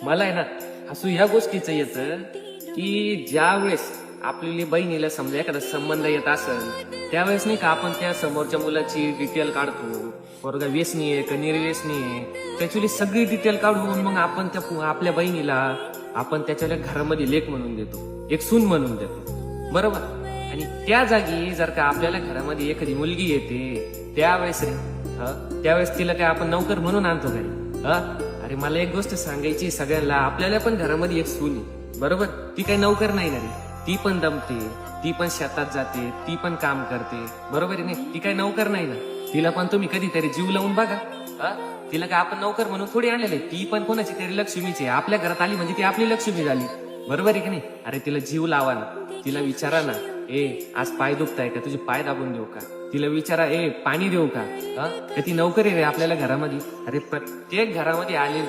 मला आहे ना हसू ह्या गोष्टीचं येतं की ज्या वेळेस आपली बहिणीला समजा एखादा संबंध येत असेल त्यावेळेस नाही का आपण त्या समोरच्या मुलाची डिटेल काढतो. पोरगा व्यसनी आहे का निर्व्यसनी आहे त्याची सगळी डिटेल काढून मग आपण त्या आपल्या बहिणीला आपण त्याच्या घरामध्ये लेक म्हणून देतो, एक सून म्हणून देतो, बरोबर. आणि त्या जागी जर का आपल्याला घरामध्ये एखादी मुलगी येते त्यावेळेस त्यावेळेस तिला काय आपण नौकर म्हणून आणतो घरी. अरे मला एक गोष्ट सांगायची सगळ्यांना, आपल्याला पण घरामध्ये एक सून आहे, बरोबर. ती काही नौकर नाही ना रे, ती पण दमते, ती पण शेतात जाते, ती पण काम करते, बरोबर आहे नाही. ती काही नौकर नाही ना, तिला पण तुम्ही कधीतरी जीव लावून बघा. तिला काय आपण नौकर म्हणून थोडी आणलेले, ती पण कोणाची तरी लक्ष्मीची आहे. आपल्या घरात आली म्हणजे ती आपली लक्ष्मी झाली, बरोबर आहे की नाही. अरे तिला जीव लावा ना, तिला विचारा ना, आज पाय दुखताय का, तुझे पाय दाबून देऊ का, तिला विचारा पाणी देऊ का. ती नौकरी रे आपल्याला घरामध्ये. अरे प्रत्येक घरामध्ये आले